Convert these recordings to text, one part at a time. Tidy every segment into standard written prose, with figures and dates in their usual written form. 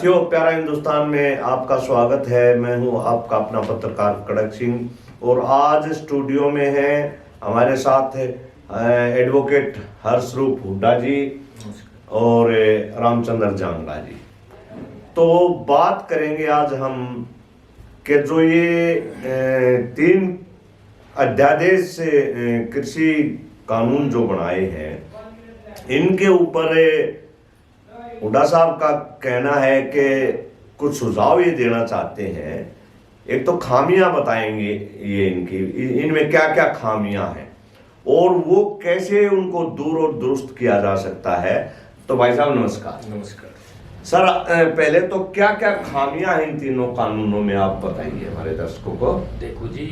साथियों, प्यारा हिंदुस्तान में आपका स्वागत है। मैं हूं आपका अपना पत्रकार कड़क सिंह और आज स्टूडियो में है हमारे साथ एडवोकेट हर्षरूप हुड्डा जी और रामचंद्र जांगला जी। तो बात करेंगे आज हम कि जो ये 3 अध्यादेश कृषि कानून जो बनाए हैं, इनके ऊपर हुड्डा साहब का कहना है कि कुछ सुझाव ये देना चाहते हैं। एक तो खामियां बताएंगे ये इनमें क्या क्या खामियां हैं और वो कैसे उनको दूर और दुरुस्त किया जा सकता है। तो भाई साहब नमस्कार। नमस्कार सर, पहले तो क्या क्या खामियां हैं इन तीनों कानूनों में, आप बताइए हमारे दर्शकों को। देखो जी,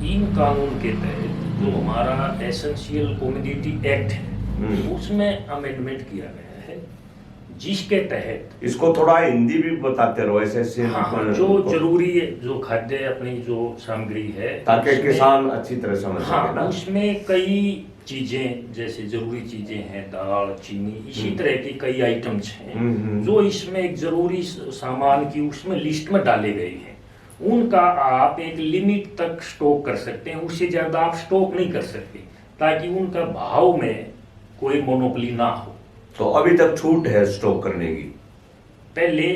इन कानून के तहत जो हमारा एसेंशियल कमोडिटी एक्ट है उसमें अमेंडमेंट किया गया है, जिसके तहत इसको थोड़ा हिंदी भी बताते रहो ऐसे जो जरूरी है, जो खाद्य अपनी जो सामग्री है, ताकि किसान अच्छी तरह समझ सके ना। उसमें कई चीजें जैसे जरूरी चीजें हैं, दाल, चीनी, इसी तरह की कई आइटम्स हैं जो इसमें एक जरूरी सामान की उसमें लिस्ट में डाले गए हैं। उनका आप एक लिमिट तक स्टॉक कर सकते हैं, उससे ज्यादा आप स्टॉक नहीं कर सकते, ताकि उनका भाव में कोई मोनोपोली ना हो। तो अभी तक छूट है स्टॉक करने की? पहले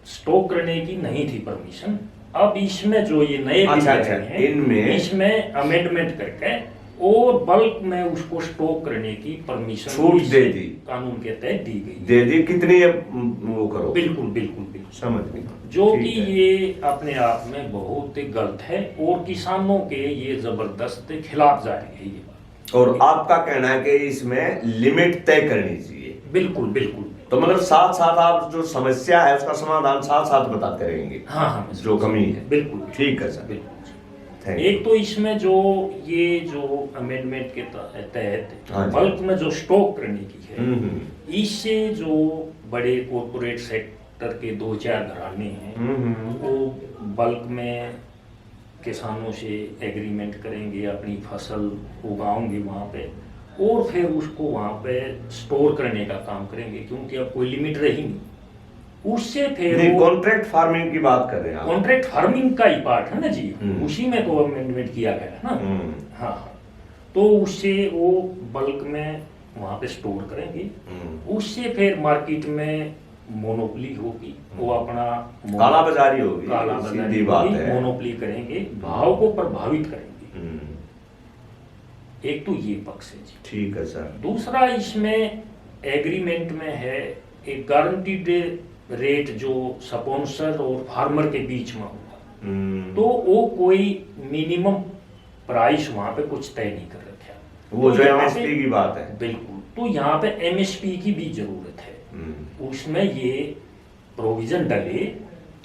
स्टॉक करने की नहीं थी परमिशन, अब इसमें जो ये नए हैं इसमें अमेंडमेंट करके और बल्क में उसको स्टॉक करने की परमिशन छूट दे दी, कानून के तहत दी गई। दे दी कितनी वो करो। बिल्कुल बिल्कुल बिल्कुल समझ गई। जो कि ये अपने आप में बहुत गलत है और किसानों के ये जबरदस्त खिलाफ जा रही है ये बात। और आपका कहना है कि इसमें लिमिट तय करनी चाहिए। बिल्कुल बिल्कुल। तो मतलब साथ साथ आप जो समस्या है उसका समाधान साथ साथ बताते रहेंगे। हाँ, जो कमी है। बिल्कुल ठीक है सर, बिल्कुल। एक तो इसमें जो अमेंडमेंट के तहत बल्क में जो स्टॉक करने की है, इससे जो बड़े कॉर्पोरेट सेक्टर के 2-4 घराने हैं वो बल्क में किसानों से एग्रीमेंट करेंगे, अपनी फसल उगाएंगे वहाँ पे और फिर उसको वहाँ पे स्टोर करने का काम करेंगे, क्योंकि अब कोई लिमिट रही नहीं। उससे फिर कॉन्ट्रैक्ट फार्मिंग की बात कर रहे हैं। कॉन्ट्रैक्ट फार्मिंग का ही पार्ट है ना जी, उसी में तो अमेंडमेंट किया गया है ना। हाँ, तो उससे वो बल्क में वहाँ पे स्टोर करेंगे, उससे फिर मार्केट में मोनोपोली होगी, वो अपना काला बाजारी होगी, सीधी बात है, मोनोपोली करेंगे, भाव को प्रभावित करेंगे। एक तो ये पक्ष है जी। ठीक है सर। दूसरा, इसमें एग्रीमेंट में है एक गारंटीड रेट जो स्पॉन्सर और फार्मर के बीच में होगा, तो वो कोई मिनिमम प्राइस वहां पे कुछ तय नहीं कर रखा। वो जो एमएसपी की बात है। बिल्कुल। तो यहाँ पे एमएसपी की भी जरूरत है, उसमें ये प्रोविजन डले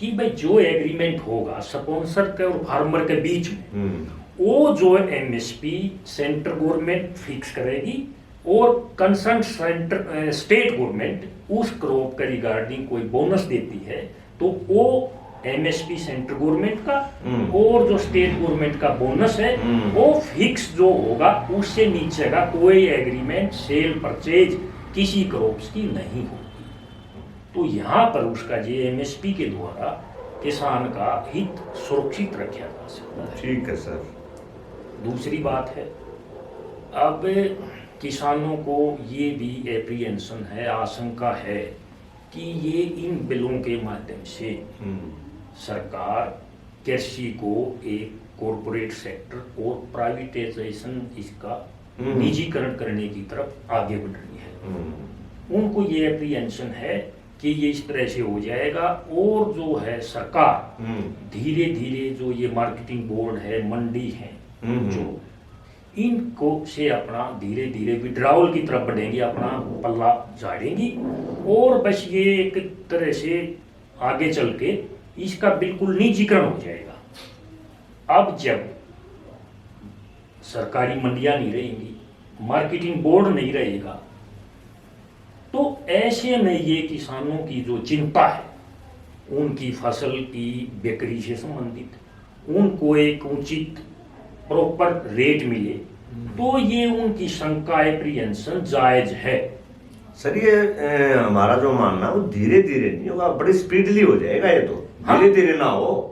कि भाई जो एग्रीमेंट होगा स्पॉन्सर के और फार्मर के बीच में, वो जो एमएसपी सेंट्रल गवर्नमेंट फिक्स करेगी और कंसर्न स्टेट गवर्नमेंट उस क्रॉप के रिगार्डिंग कोई बोनस देती है, तो वो एमएसपी सेंट्रल गवर्नमेंट का और जो स्टेट गवर्नमेंट का बोनस है वो फिक्स जो होगा, उससे नीचे का कोई एग्रीमेंट सेल परचेज किसी क्रॉप्स की नहीं होगी। तो यहाँ पर उसका जो एमएसपी के द्वारा किसान का हित सुरक्षित रखा जा सकता है। ठीक है सर। दूसरी बात है, अब किसानों को ये भी एप्रीहेंशन है, आशंका है कि ये इन बिलों के माध्यम से सरकार कृषि को एक कॉर्पोरेट सेक्टर और प्राइवेटाइजेशन, इसका निजीकरण करने की तरफ आगे बढ़ रही है। उनको ये एप्रीहेंशन है कि ये इस तरह से हो जाएगा और जो है सरकार धीरे धीरे जो ये मार्केटिंग बोर्ड है, मंडी है, जो इनको से अपना धीरे धीरे विड्रॉवल की तरफ बढ़ेंगी, अपना पल्ला झाड़ेंगी और बस ये एक तरह से आगे चल के इसका बिल्कुल निजीकरण हो जाएगा। अब जब सरकारी मंडियां नहीं रहेंगी, मार्केटिंग बोर्ड नहीं रहेगा, तो ऐसे में ये किसानों की जो चिंता है, उनकी फसल की बिक्री से संबंधित, उनको एक उचित प्रॉपर रेट मिले, तो ये उनकी शंका एप्रीहेंशन जायज है। सर ये हमारा जो मानना है वो धीरे धीरे नहीं होगा, बड़ी स्पीडली हो जाएगा ये तो। हाँ। धीरे धीरे ना हो,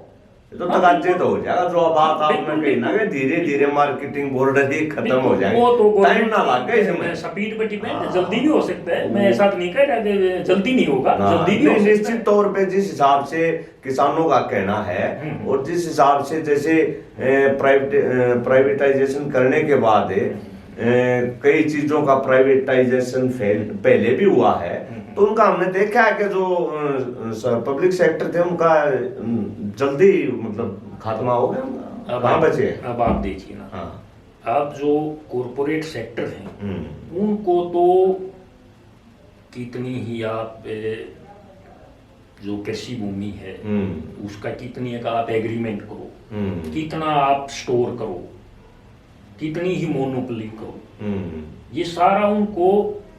ये तो तगाजे तो हो जाएगा। जो बात आपने बिल्कुल, कही ना कि धीरे धीरे मार्केटिंग बोर्ड ही खत्म हो जाएगा, वो तो टाइम ना लगे इसमें। स्पीड पे डिपेंड है, जल्दी भी हो सकता है। मैं ऐसा नहीं कह रहा कि जल्दी नहीं होगा, जल्दी भी हो सकता है। निश्चित तौर पे जिस हिसाब से किसानों का कहना है और जिस हिसाब से जैसे प्राइवेटाइजेशन करने के बाद कई चीजों का प्राइवेटाइजेशन पहले भी हुआ है, तो उनका हमने देखा है कि जो पब्लिक सेक्टर थे उनका जल्दी मतलब खात्मा हो गया, कहाँ बचे। अब आप देखिए ना, हाँ। अब जो कॉरपोरेट सेक्टर हैं उनको तो कितनी ही आप जो कृषि भूमि है उसका कितनी का आप एग्रीमेंट करो, कितना आप स्टोर करो, कितनी ही मोनोपोली करो, ये सारा उनको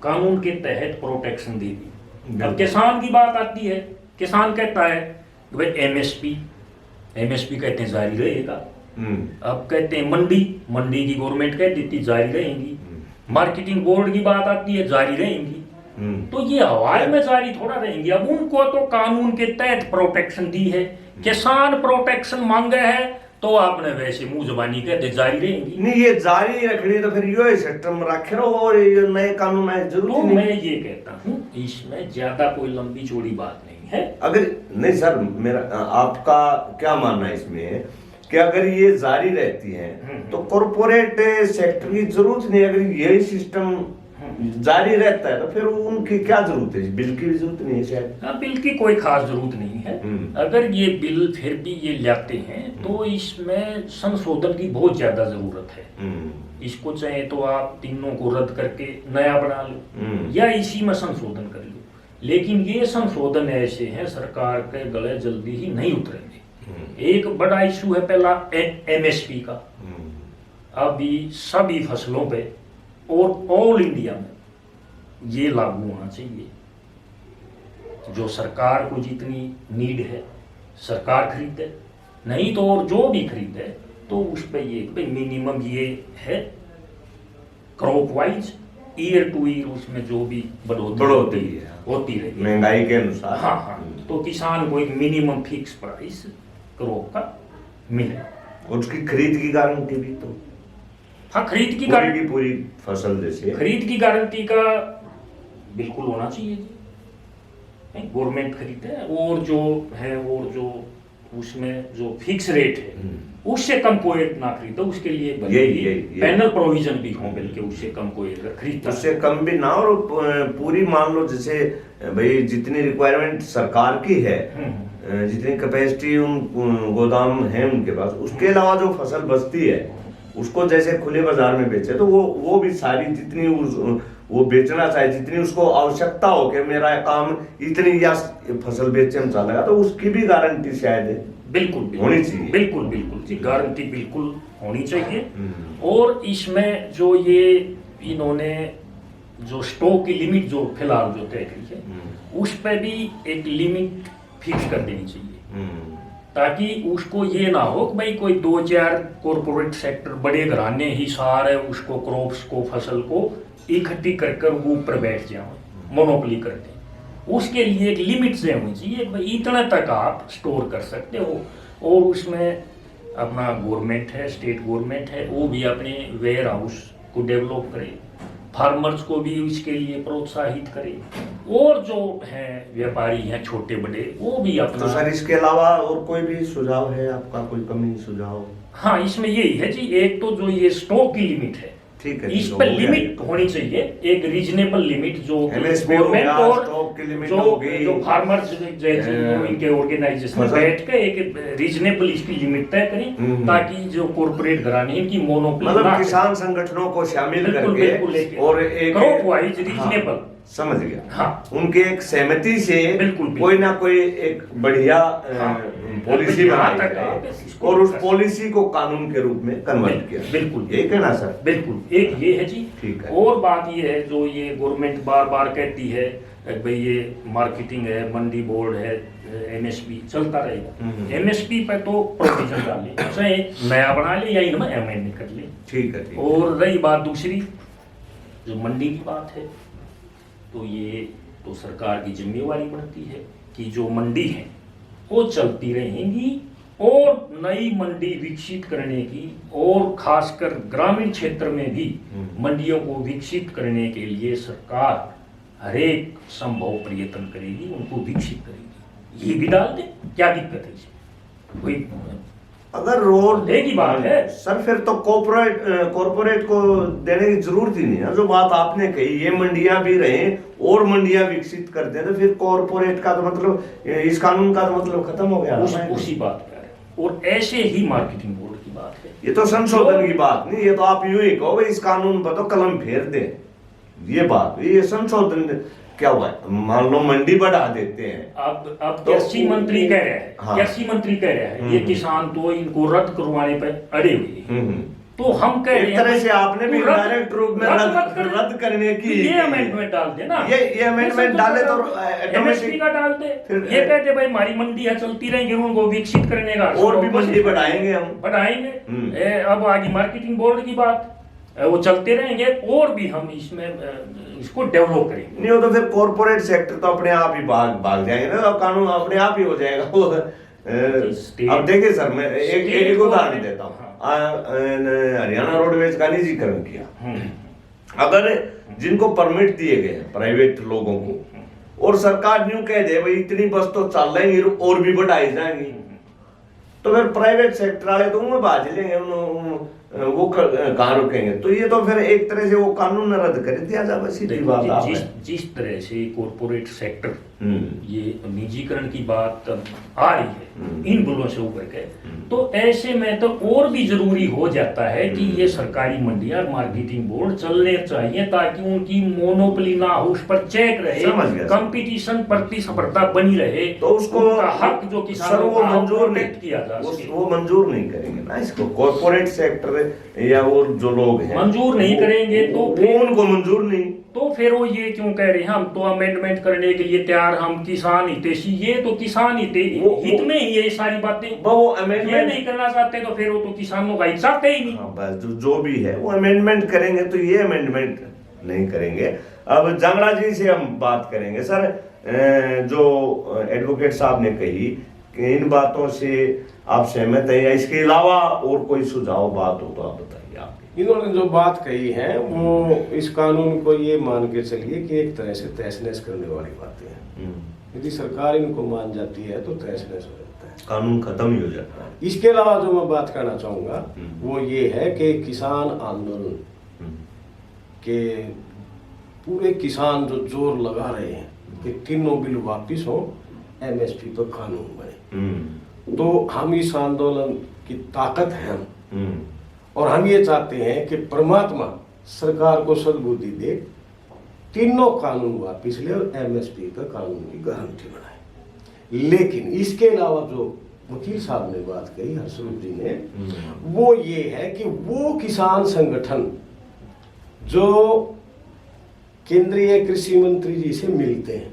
कानून के तहत प्रोटेक्शन दे दी। अब किसान की बात आती है, किसान कहता है कि भाई एमएसपी कहते हैं जारी रहेगा। अब कहते हैं मंडी की गवर्नमेंट कह देती जारी रहेंगी। मार्केटिंग बोर्ड की बात आती है जारी रहेंगी। तो ये हवाई में जारी थोड़ा रहेंगी। अब उनको तो कानून के तहत प्रोटेक्शन दी है। किसान प्रोटेक्शन मांगे है तो आपने वैसे मुंह जबानी कहते जारी रहेंगी। नहीं, ये जारी रखनी तो फिर यो सिस्टम रखे रहो और ये नए कानून में जरूर। तो मैं ये कहता हूँ इसमें ज्यादा कोई लंबी चौड़ी बात नहीं है। अगर नहीं सर, मेरा आपका क्या मानना है इसमें कि अगर ये जारी रहती है तो कॉरपोरेट सेक्टर की जरूरत नहीं। अगर यही सिस्टम जारी रहता है तो फिर उनकी क्या जरूरत है, बिल की भी जरूरत नहीं है शायद। हाँ, बिल की कोई खास जरूरत नहीं है। अगर ये बिल फिर भी ये लाते हैं तो इसमें संशोधन की बहुत ज्यादा जरूरत है। इसको चाहे तो आप तीनों को रद्द करके नया बना लो या इसी में संशोधन कर लो, लेकिन ये संशोधन ऐसे हैं सरकार के गले जल्दी ही नहीं उतरेंगे। एक बड़ा इशू है पहला एमएसपी का। अभी सभी फसलों पे और ऑल इंडिया में ये लागू होना चाहिए। जो सरकार को जितनी नीड है सरकार खरीदे, नहीं तो और जो भी खरीदे तो उस पे ये मिनिमम ये है crop wise year two year उसमें जो भी बढ़ोतरी होती रही महंगाई के अनुसार। हाँ, तो किसान को एक मिनिमम फिक्स प्राइस क्रॉप का मिले। उसकी खरीद की गारंटी भी तो। हाँ, खरीद की गारंटी पूरी फसल जैसे खरीद की गारंटी का बिल्कुल होना चाहिए जी। गवर्नमेंट खरीदे और जो है और जो उसमें जो फिक्स रेट है उससे कम कोई ना खरीदो, उसके लिए पैनल प्रोविजन भी हो, बल्कि उससे कम कोई खरीदता, उससे कम भी ना। और पूरी मान लो जैसे भाई जितनी रिक्वायरमेंट सरकार की है, जितनी कैपेसिटी उन गोदाम है उनके पास, उसके अलावा जो फसल बचती है उसको जैसे खुले बाजार में बेचे तो वो भी सारी जितनी वो बेचना चाहे, जितनी उसको आवश्यकता हो कि मेरा काम इतनी या फसल बेचे में चलेगा, तो उसकी भी गारंटी शायद बिल्कुल होनी चाहिए। बिल्कुल जी, गारंटी बिल्कुल होनी चाहिए। और इसमें जो ये इन्होंने जो स्टॉक की लिमिट जो फिलहाल जो तय की है उस पर भी एक लिमिट फिक्स कर देनी चाहिए, ताकि उसको ये ना हो कि भाई कोई 2-4 कॉरपोरेट सेक्टर बड़े घराने ही सारे उसको क्रॉप्स को फसल को इकट्ठी कर वो ऊपर बैठ जाए, मोनोपोली करते हैं। उसके लिए एक लिमिट से होनी चाहिए, भाई इतना तक आप स्टोर कर सकते हो। और उसमें अपना गवर्नमेंट है, स्टेट गवर्नमेंट है, वो भी अपने वेयर हाउस को डेवलप करे, फार्मर्स को भी इसके लिए प्रोत्साहित करे, और जो है व्यापारी हैं छोटे बड़े वो भी अपना। तो सर इसके अलावा और कोई भी सुझाव है आपका, कोई कमी सुझाव? हाँ, इसमें यही है जी, एक तो जो ये स्टॉक की लिमिट है, ठीक है, इस पर लिमिट होनी चाहिए, एक रीजनेबल लिमिट जो गवर्नमेंट और जो फार्मर्स इनके ऑर्गेनाइजेशन बैठ के एक रीजनेबल इसकी लिमिट तय करें, ताकि जो कॉर्पोरेट घराने इनकी मोनोपोली मतलब किसान संगठनों को शामिल करके और एक क्रॉप वाइज रीजनेबल, समझ गया। हाँ, उनके एक सहमति से बिल्कुल कोई ना कोई एक बढ़िया पॉलिसी बनाई जाए और उस पॉलिसी को कानून के रूप में कन्वर्ट किया। बिल्कुल ये कहना सर। बिल्कुल, एक ये है जी। ठीक है। और बात ये है जो ये गवर्नमेंट बार बार कहती है भाई ये मार्केटिंग है, मंडी बोर्ड है, एमएसपी चलता रहेगा। एमएसपी पे तो प्रोविजन डाले, चाहे नया बना ले या इनमें अमेंडमेंट कर ले। ठीक है। और रही बात दूसरी जो मंडी की बात है, तो ये तो सरकार की जिम्मेवारी बनती है कि जो मंडी है वो चलती रहेंगी और नई मंडी विकसित करने की, और खासकर ग्रामीण क्षेत्र में भी मंडियों को विकसित करने के लिए सरकार हरेक संभव प्रयत्न करेगी, उनको विकसित करेगी। ये भी डाल दे, क्या दिक्कत है इसमें? कोई अगर रोड एक ही बात है सर, फिर तो कॉर्पोरेट को देने की जरूरत ही नहीं है। जो बात आपने कही, ये मंडियां भी रहे और मंडियां विकसित कर दे, तो फिर कॉर्पोरेट का तो मतलब, इस कानून का तो मतलब खत्म हो गया। उसी बात पे आ रहे हैं। और ऐसे ही मार्केटिंग बोर्ड की बात है, ये तो संशोधन की बात नहीं, ये तो आप यूं ही कहो इस कानून पर तो कलम फेर दे, ये बात। ये संशोधन क्या हुआ है? मान लो मंडी बढ़ा देते हैं, अब कृषि मंत्री कह रहे हैं, हाँ। कृषि मंत्री कह रहे हैं ये किसान तो इनको रद्द करवाने पे अड़े हुए हैं। तो हम कह रहे हैं एक तरह से आपने भी डायरेक्ट रूप में रद्द करने की ये अमेंडमेंट डाल दे ना, ये अमेंडमेंट डाले तो एमएसपी का डाल दे। ये कहते भाई हमारी मंडियां चलती रहेंगी, उनको विकसित करने का और भी मंडी बढ़ाएंगे, हम बढ़ाएंगे। अब आगे मार्केटिंग बोर्ड की बात, वो चलते रहेंगे और भी हम इसमें इसको डेवलप करेंगे। नहीं हो तो फिर कॉर्पोरेट सेक्टर तो अपने आप ही भाग जाएंगे ना, कानून अपने आप ही हो जाएगा वो। अब देखिए सर, मैं एक उदाहरण देता हूँ। हरियाणा रोडवेज का निजीकरण किया। अगर जिनको परमिट दिए गए प्राइवेट लोगों को, और सरकार न्यू कह दे भाई इतनी बस तो चल रही और भी बढ़ाई जाएंगी, तो फिर प्राइवेट सेक्टर वाले तो उनमें बाज लेंगे, वो कहाँ रुकेंगे? तो ये तो फिर एक तरह से वो कानून रद्द कर दिया जाए, सीधी बात। जिस तरह से कॉर्पोरेट सेक्टर ये निजीकरण की बात आ रही है इन बिलों से ऊपर के, तो ऐसे में तो और भी जरूरी हो जाता है कि ये सरकारी मंडियां, मार्केटिंग बोर्ड चलने चाहिए, ताकि उनकी मोनोपोली ना हो, उस पर चेक रहे, कंपटीशन, प्रतिस्पर्धा बनी रहे, तो उसको हक जो किसानों को मंजूर नहीं किया जा सके, वो मंजूर नहीं करेंगे ना इसको। कॉर्पोरेट सेक्टर या वो जो लोग हैं मंजूर नहीं करेंगे, तो उनको मंजूर नहीं, तो फिर वो ये क्यों कह रहे हैं हम तो अमेंडमेंट करने के लिए तैयार, हम किसान हितैषी, ये तो किसान हित में ही ये सारी बातें, वो अमेंडमेंट नहीं करना चाहते तो फिर वो तो किसानों का हित चाहते ही नहीं। बस जो भी है वो अमेंडमेंट करेंगे, तो ये अमेंडमेंट नहीं करेंगे। अब जांगड़ा जी से हम बात करेंगे। सर, जो एडवोकेट साहब ने कही कि इन बातों से आप सहमत हैं, या इसके अलावा और कोई सुझाव बात हो तो आप बताइए। इन्होंने जो बात कही है वो इस कानून को ये मान के चलिए कि एक तरह से तहस-नहस करने वाली बातें हैं। यदि सरकार इनको मान जाती है तो तहस-नहस हो जाता है, कानून खत्म ही हो जाता है। इसके अलावा जो मैं बात करना चाहूंगा वो ये है कि किसान आंदोलन के पूरे किसान जो जोर लगा रहे हैं कि तीनों बिल वापिस हो, एमएसपी पर कानून बने, तो हम इस आंदोलन की ताकत है हम, और हम ये चाहते हैं कि परमात्मा सरकार को सद्बुद्धि दे, तीनों कानून वापिस ले और एमएसपी पर कानून की गारंटी बनाए। लेकिन इसके अलावा जो वकील साहब ने बात कही, हर्षरूप जी ने, वो ये है कि वो किसान संगठन जो केंद्रीय कृषि मंत्री जी से मिलते हैं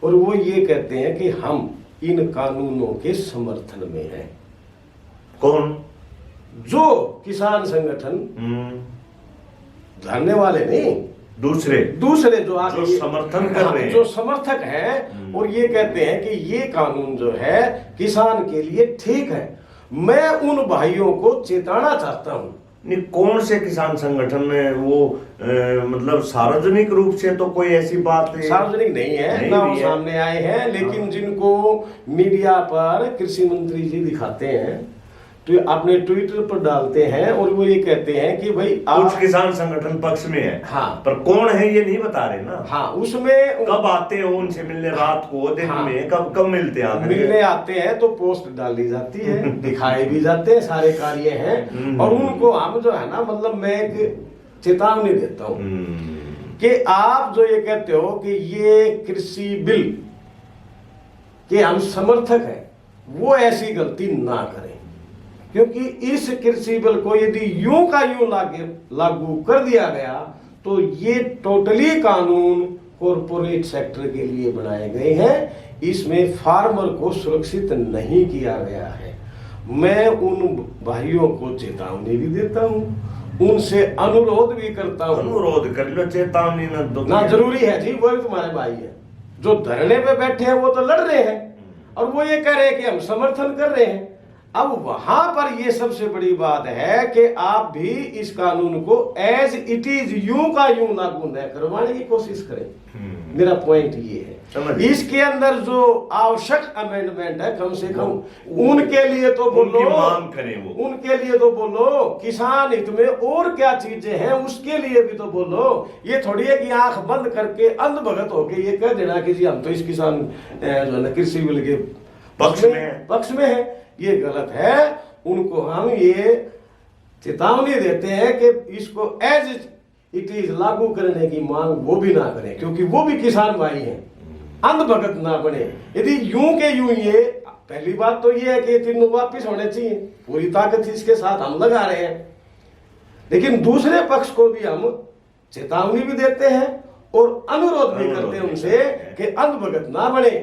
और वो ये कहते हैं कि हम इन कानूनों के समर्थन में हैं। कौन? जो किसान संगठन, धरने वाले नहीं, दूसरे जो आगे समर्थन कर रहे हैं, जो समर्थक हैं, और ये कहते हैं कि ये कानून जो है किसान के लिए ठीक है। मैं उन भाइयों को चेताना चाहता हूं। नहीं, कौन से किसान संगठन में वो मतलब सार्वजनिक रूप से तो कोई ऐसी बात सार्वजनिक नहीं है, ना वो सामने आए हैं, लेकिन जिनको मीडिया पर कृषि मंत्री जी दिखाते हैं तो अपने ट्विटर पर डालते हैं, और वो ये कहते हैं कि भाई कुछ किसान संगठन पक्ष में है, हाँ, पर कौन है ये नहीं बता रहे ना। हाँ, उसमें कब आते हो उनसे मिलने, रात को, दिन में, कब मिलते हैं? मिलने आते हैं तो पोस्ट डाली जाती है, दिखाए भी जाते हैं, सारे कार्य हैं, और उनको हम जो है ना, मतलब मैं एक चेतावनी देता हूँ कि आप जो ये कहते हो कि ये कृषि बिल के हम समर्थक हैं, वो ऐसी गलती ना करें, क्योंकि इस कृषि बिल को यदि यूं का यूं लागू कर दिया गया तो ये टोटली कानून कॉर्पोरेट सेक्टर के लिए बनाए गए हैं, इसमें फार्मर को सुरक्षित नहीं किया गया है। मैं उन भाइयों को चेतावनी भी देता हूं उनसे अनुरोध भी करता हूँ। अनुरोध कर लो, चेतावनी न दो। ना जरूरी है जी, वो भी तुम्हारे भाई है। जो धरने पे बैठे हैं वो तो लड़ रहे हैं और वो ये कह रहे हैं कि हम समर्थन कर रहे हैं। अब वहां पर ये सबसे बड़ी बात है कि आप भी इस कानून को एज इट इज यूं का यूं लागू न करवाने की कोशिश करें। मेरा पॉइंट ये है, इसके अंदर जो आवश्यक अमेंडमेंट है कम से कम उनके लिए तो बोलो, मांग करें वो, उनके लिए तो बोलो। किसान हित में और क्या चीजें हैं उसके लिए भी तो बोलो। ये थोड़ी है कि आंख बंद करके अंधभगत होके ये कह देना कि जी हम तो इस किसान जो है ना कृषि बिल के पक्ष में है। ये गलत है। उनको हम ये चेतावनी देते हैं कि इसको एज इट इज लागू करने की मांग वो भी ना करें, क्योंकि वो भी किसान भाई हैं। अंधभगत ना बने। यदि यूं के यूं ये, पहली बात तो ये है कि तीनों वापिस होने चाहिए, पूरी ताकत इसके साथ हम लगा रहे हैं। लेकिन दूसरे पक्ष को भी हम चेतावनी भी देते हैं और अनुरोध भी करते हैं उनसे कि अंधभगत ना बने।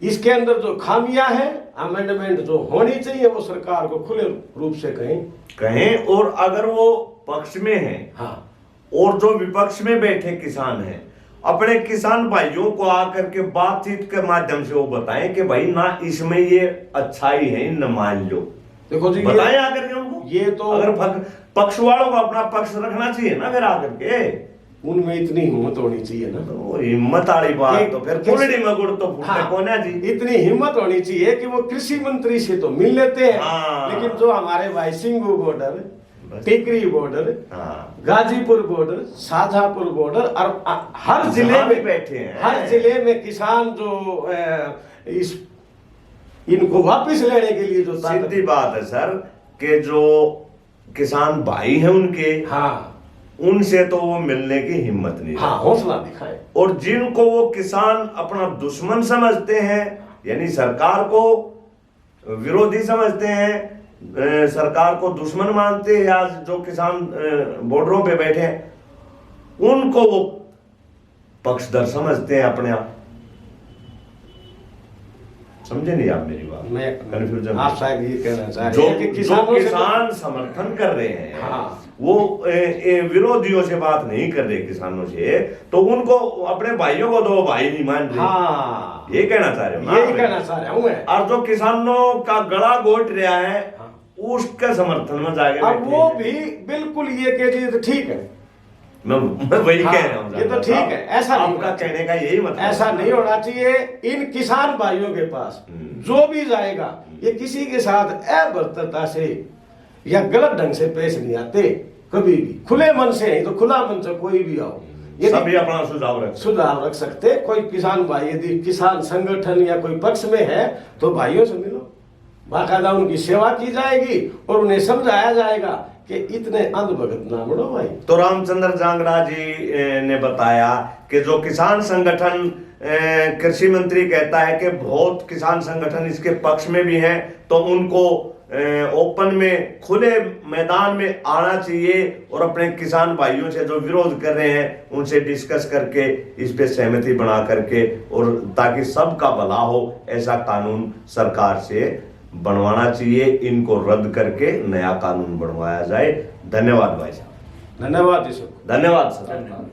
इसके अंदर जो खामियां हैं, अमेंडमेंट जो होनी चाहिए वो सरकार को खुले रूप से कहें। और अगर वो पक्ष में है, हाँ, और जो विपक्ष में बैठे किसान हैं, अपने किसान भाइयों को आकर के बातचीत के माध्यम से वो बताएं कि भाई ना इसमें ये अच्छाई है, न मान लो। देखो जी, बताएं आकर के उनको। ये तो अगर पक्ष वालों को अपना पक्ष रखना चाहिए ना, फिर आकर के उनमें इतनी हिम्मत होनी चाहिए ना। तो हिम्मत वाली बात तो फिर कुलड़ी में गुड़ तो फूटने कौन है जी। इतनी हिम्मत होनी चाहिए कि वो कृषि मंत्री से तो मिल लेते हैं। लेकिन जो हमारे भाई Singhu border, Tikri border, Ghazipur border, Shahjahanpur border और हर जिले में बैठे हैं, हर जिले में किसान जो इस इनको वापस लेने के लिए जो सीधी बात है सर कि जो किसान भाई हैं उनके, हाँ, उनसे तो वो मिलने की हिम्मत नहीं, हाँ, हौसला दिखाए। और जिनको वो किसान अपना दुश्मन समझते हैं, यानी सरकार को विरोधी समझते हैं, सरकार को दुश्मन मानते हैं, या जो किसान बॉर्डरों पे बैठे हैं उनको वो पक्षधर समझते हैं अपने आप। समझे नहीं आप मेरी बात? मैं कंफ्यूजन आप शायद ये कहना चाह रहे हैं कि जो किसान समर्थन कर रहे हैं, हाँ, वो विरोधियों से बात नहीं कर रहे किसानों से, तो उनको अपने भाइयों को तो भाई नहीं मान रहे। हाँ, ये कहना चाह रहे हो ना? यही कहना चाह रहा हूं मैं। और जो किसानों का गला घोट रहा है, हाँ, उसके समर्थन में जाएगा। अब वो भी बिल्कुल ये कह रही है तो ठीक है, मैं वही कह रहा हूँ। ये तो ठीक है, ऐसा आपका कहने का यही मतलब, ऐसा नहीं होना चाहिए। इन किसान भाइयों के पास जो भी जाएगा ये किसी के साथ अभद्रता से या गलत ढंग से पेश नहीं आते कभी भी। खुले मन से, तो खुला मन से कोई भी आओ, सभी अपना सुझाव रख सकते। कोई किसान भाई यदि किसान संगठन या कोई पक्ष में है तो भाइयों से मिलो, बाकायदा उनकी सेवा की जाएगी और उन्हें समझाया जाएगा कि इतने अंधभगत ना बनो भाई। तो रामचंद्र जांगड़ा जी ने बताया कि जो किसान संगठन, कृषि मंत्री कहता है कि बहुत किसान संगठन इसके पक्ष में भी हैं, तो उनको ओपन में खुले मैदान में आना चाहिए और अपने किसान भाइयों से जो विरोध कर रहे हैं उनसे डिस्कस करके इस पे सहमति बना करके, और ताकि सबका भला हो, ऐसा कानून सरकार से बनवाना चाहिए। इनको रद्द करके नया कानून बनवाया जाए। धन्यवाद भाई साहब। धन्यवाद जी सर। धन्यवाद सर। धन्यवाद।